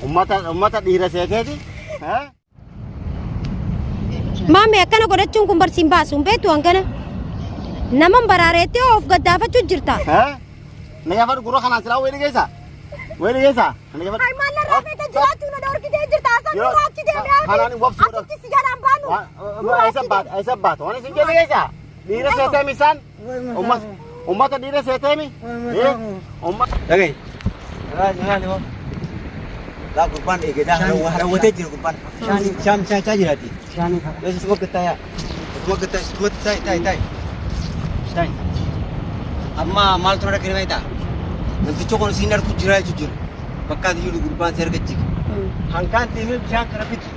ummata dhiira seeteeti. Maamee akkana godhachuun kun barsiin baasuun beektu hangana. Naman baraareettee of gaddaafachuu jirta. Na yaafadhu gurra kanaan silaa wayii geessa. Wayii geessa. Ay maalla rafeeta jiraatu na dhorkitee jirta. Asan nurra achi deemee kanaan wabsu asitti si jalaan baanu. Eessa baatu waan isin jedhe geessa. Dhiira seeteemi isaan. Ummata dhiira seeteemi. Dhagaye. Nyaanni hoo. Laa gurbaan eegeedhaa harawwatee jira gurbaan. Shaam jiraati. Yoos isuma gattaayaa. Isuma gattaa isuma taayi. Amma maal tura dhaqee beektaa? Namtichi kun siin argu jira jechuudha. Bakka ati jiru gurbaan si argachi. Hanqaan deemee bishaan kana fiti.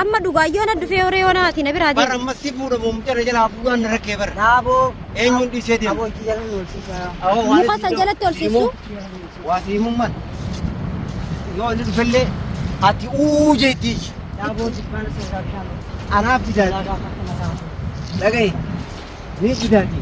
Amma dhugaayyoon addufee horee yoo naati na biraa Bara amma si fuudhamu mucaa jalaa fuudhaan na rakkee bara. Dhaaboo. Eenyuun dhiisee deemu? Dhaaboo itti jalan olsiisaa. muka san jalatti ol siisu. Waa siimummaan. Yoo inni dhufellee ati jeetti. Dhaaboo jibbaana seeraa bishaan. Anaaf fidaati. Dhagaye. Ni fidaati.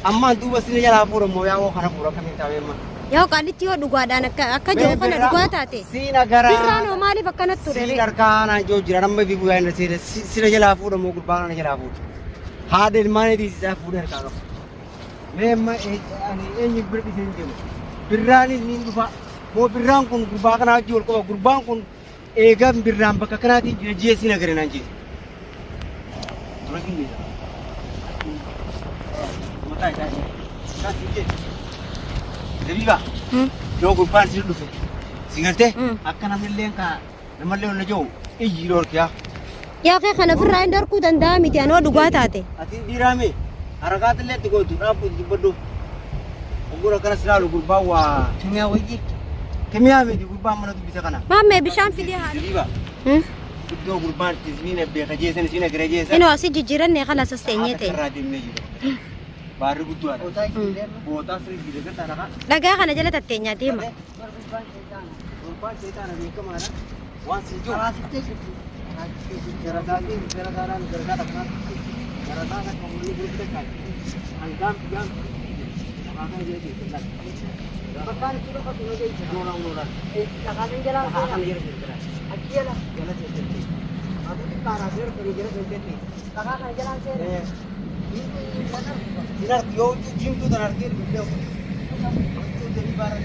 Ammaan duuba sinii jalaa fuudhamu yaa kana fuudha kamiin taa'ee amma. Yoo qaalitti yoo dhugaadhaan akka jiru kana dhugaa taate. Siina garaa. Birraan hoo maaliif akkanatti ture? Siina harkaanaa ijoo jira namni fi bu'aa inni seera sina jalaa fuudhamu gurbaan ana jalaa fuudhu. Haadha ilmaaniitii isaa fuudhee harkaa qabu. Mee amma eenyu bira dhisee hin deemu. Birraanis ni dhufa. Moo birraan kun gurbaa kanaa wajjin wal qaba. Gurbaan kun eegaan birraan bakka kanaatiin jira jiyee siina gare naan jee. Dura hin Zabiba. Yoo gurbaan si dhufe. Si galtee? Akka namnillee namallee onna jiru iyyi dhoorkiyaa. Yaa kee kana firraa hin darkuu danda'a miti anoo dhugaa taate. Ati dhiiraame harakaatiillee itti gootu dhaabbu itti dubbadhu. Ogura kana silaalu gurbaan waa kimiyaa wayyi. Kimiyaa miti gurbaan mana dubbisa kana. Maammee bishaan fidee haala. Zabiba. Iddoo gurbaan itti siina beeka jeesan siina gara jeesan. Inoo asii jijjiirannee kana sasteenyee ta'e. Akka irraa deemnee jiru. Baarri guddaadha. Bootaa sirrii gidee kan ta'a. Dhagaa kana jala tatteenyaa deema. Gurbaan seetaana beekamaadha. Waan si jiru. Garagaatiin garagaaraan garagaara kanatti garagaara kan walii gurgurte kan hangam jam akan jadi jelas. Bakkan itu dapat menjadi orang-orang. Akan jalan akan jalan. Akiyalah jalan sendiri. Aku di Karasir pergi jalan sendiri. Akan jalan sendiri. Dinar yo jim tu dinar kiri video. Itu jadi barang.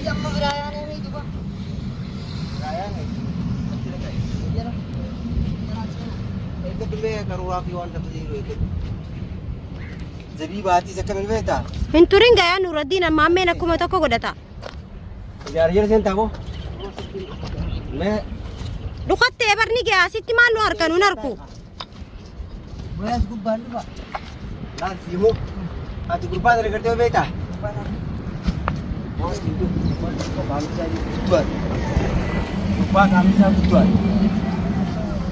Yang merayaan ini juga. Rayaan ini. Itu dulu karuah piwan dapat jiru itu. Zabiba hati sakit melbeta. Hinturin gaya Nuruddin mammeen akkuma tokko godhata. Yaar sen tahu. Me. Dhukattee barni gaya asitti maal nu harka nu narku. Bayas gubbaan dhufa. Lan simu. Hati gurbaan dari kerja beta. Mau itu. Kami jadi tuan. Gurbaan kami jadi tuan.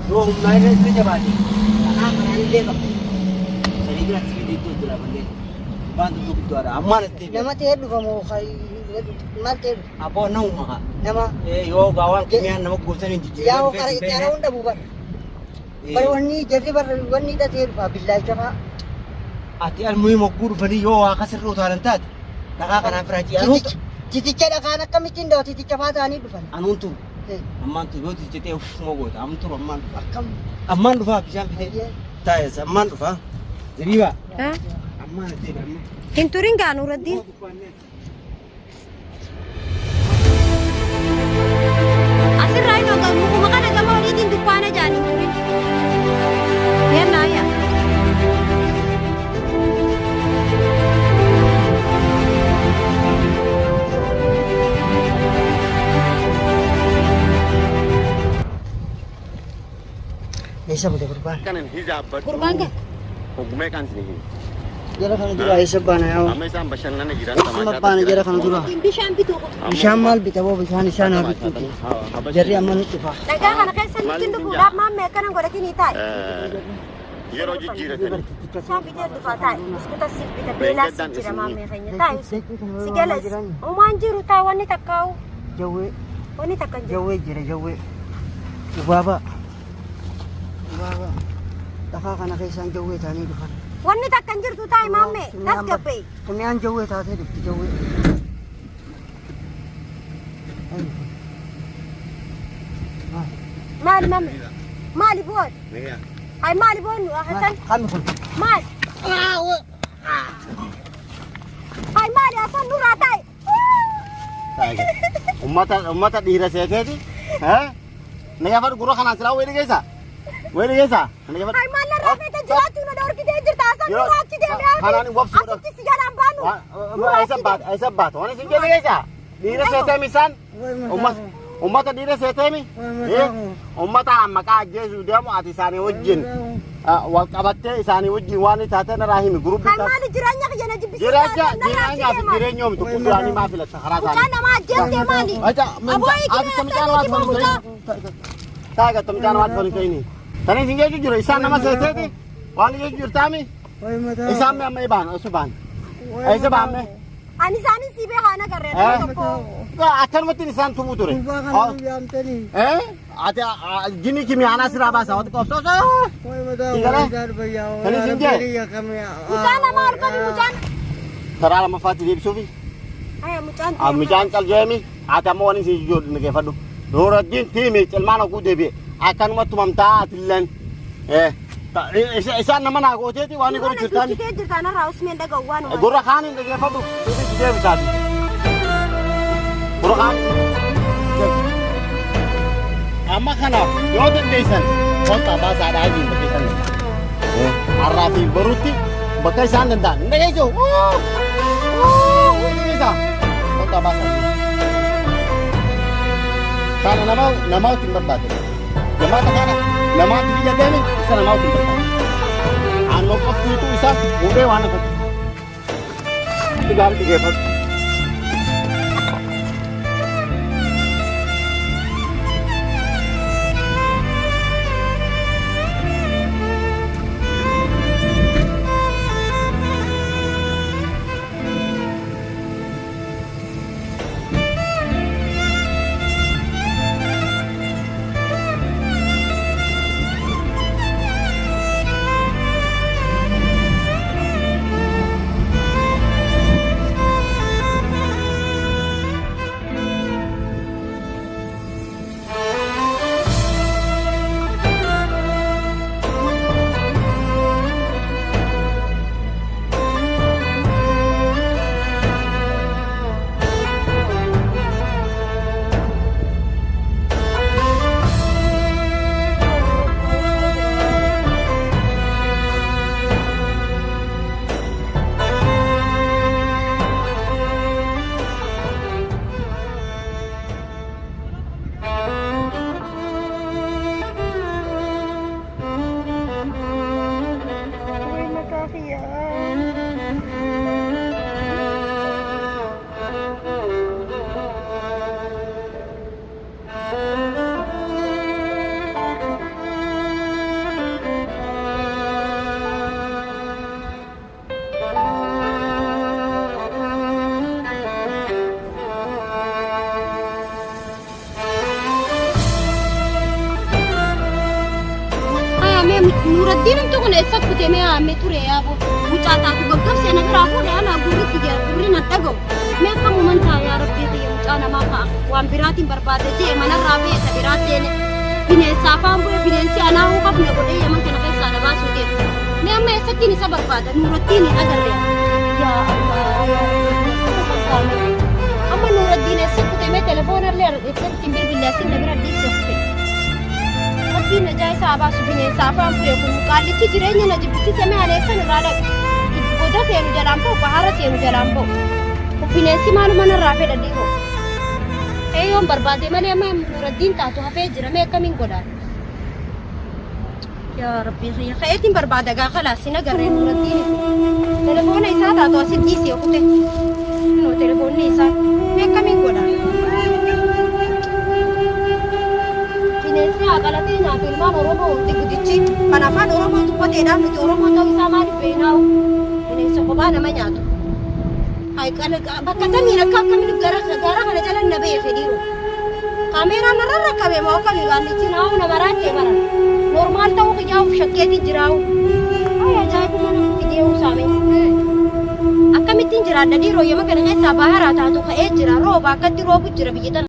Dua umlain itu jabati. Anak ini dia kap. Jadi kita sini itu sudah benda. Bantu tu itu ada aman itu. Nama tiada dhufa mau kai mal tiada. Apa nau maka? Nama. Yo gawang kimian nama kursan ini. Yang cara unda bukan. Berwani jadi berwani dah tiada billahi cakap. Ati almuhi mokur fani yo akasir lo tarantat. Nakakana fraji anu. Titik cara kanak kami tindak titik cepatan ini dhufa. Anu tu. Amman tu yo titik teh mau got. Am tu amman. Akam. Amman dhufa bisa fide. Tayas amman dhufa. Jadi ba. Ha? Amman itu amman. Hinturin gaya Nuruddin. Asirraa inoo mukuma kana gama waliitiin dukkaana jaan hinturin. Yallaa yaa. Isa boleh kurban. Kanan hijab. Gurbaan kee. Hukumnya kan sini. Jara kana dura isa bana yawa. Amma isaan bashannana jiran Amma bana jara kana dura. Bishaan bituu. Bishaan maal bitabo bishaan isaan haa bitu. Jarri amma nutti fa. Dhagaa kana keessa nutti dhufuudhaaf maammee akkana godhatini taa'e. yeroo jijjiiratanii. Bishaan bitee dhufaa taa'e. Biskuuta siif bita beelaas jira maammee keenya taa'e. Si galas. Uumaan jiru taa'e wanni takkaa'u. Jawwee. Wanni takka jiru. Jawwee jira jawwee. Ubaaba. Ubaaba. Dhagaa kana keessaan jawwee ta'anii dhufan. Wanni takka jirtu taa'e maammee. Tasgabbee. Kamiyan jawwee taatee dhufti jawwee. مالي مامي مالي بون نيا هاي مالي بون حسن Kami kun. مال هاي مالي حسن نور عطاي taage ummata dhiira seeteeti naya fadhu gurra kanaan silaa wayii geessa naya fadhu هاي مال رافيت جراتي ندور كده جرت حسن نور عطي ده kanaan hin wabsu أصل تسيجان بانو isa baatu waan isin jedhe geessa dhiira seeteemi isaan ummata dhiira seeteemi ummata maqaa ajjeesuu deemu ati isaanii wajjin wal qabattee isaanii wajjin waan taate narraa himi gurubii هاي مال جرانيا خيانا جبسي jireenyaa fi jireenya oomtu kuduraanii maa filatta karaa isaanii وكان ما جبت مالي أبوي كده taaga tamjaan waat foni kayni tani isin jechu jira isaan nama seeteeti waan jechu jirtaami isaan me amma ibaan osubaan ayse baame أنا زاني سيبي هانا كرر akkanumatti isaan tumuu ture ati jinni kimi aanaa siraa baasa wati qobsooso مجانا ما أركبي مجانا karaa lamaffaatti deebisuufi هاي مجانا mucaan caljeemi ati amma waan isin ijoolli nageeffadhu Nuuraddiin tiimi cilmaan oguu deebi'e akkanumatti mamtaa atilleen isaan nama naa gooteeti waan godhu jirtaan jirtaan irraa usmeen dhagawwaan gurra kaaniin dhageeffadhu suufitti deebisaati gurra kaan amma kanaaf yoo dandeessan wanta baasaadhaa jiin bakka isaan har'aa fi boruutti bakka isaan danda'an hin dhageessu wanta baasaa kana namaatti hin barbaade jamaata kana namaatti biyya deeme isa namaatti hin barbaade aanuma qoftiitu isa fuudhee waan hafatu itti gaarii dhigeeffatu Nuuraddiin imtu kun eessatti kutemee haamee ture yaaboo mucaa taatu gaggabsee na biraa fuudhee anaa gurritti jira gurri na dhaga'u mee akka mumantaa yaa rabbii xiyya mucaa namaa ka'a waan biraatiin barbaade jee manarraa fe'isa biraa seene bineensa afaan bu'e bineensi anaa hukafne godhee yaman kana keessaa na baasuu deemu mee amma eessattiin isa barbaada nuuraddiin hin agarre yaa Allah amma nuuraddiin eessatti kutemee telefoonallee eessatti hin bilbileessin na bira dhiisee kufe Rabbiin na jaayisa abaasu bineensa afaan bu'e kun qaallichi jireenya na jibbisiise mee aleessan irraa dhabe goda seenu jalaan ba'u bahara seenu jalaan ba'u bineensi maaluma narraa fedha dhiiroo eeyyoon barbaade malee amma nuuraddiin taatu hafee jira mee akkamiin godhaan yaa rabbii xiyya ka'eetiin barbaada gaa khalaas hin agarree nuuraddiin telefoona isaa taatu asitti dhiisee kute telefoonni isaa mee akkamiin godhaan bineensi haqalatee nyaatu ilmaan Oromoo wanti gudichi kan afaan Oromoo dubbateedhaan nuti Oromoo ta'uu isaa maaliif beeknaawu bineensa kophaa nama nyaatu bakka tamiin akka akkamiin gara kana jala na beeke dhiiru kaameeraan narra rakkabee moo akkamii gaannichi naawu nama raachee bara normaal ta'uu qiyyaa'uuf shakkeetii jiraawu ajaa'ibuma nama fidee'uu saame akkamittiin jiraadha dhiiroo yema kana keessaa baharaa taatu ka'ee jira rooba akkatti roobu jira biyya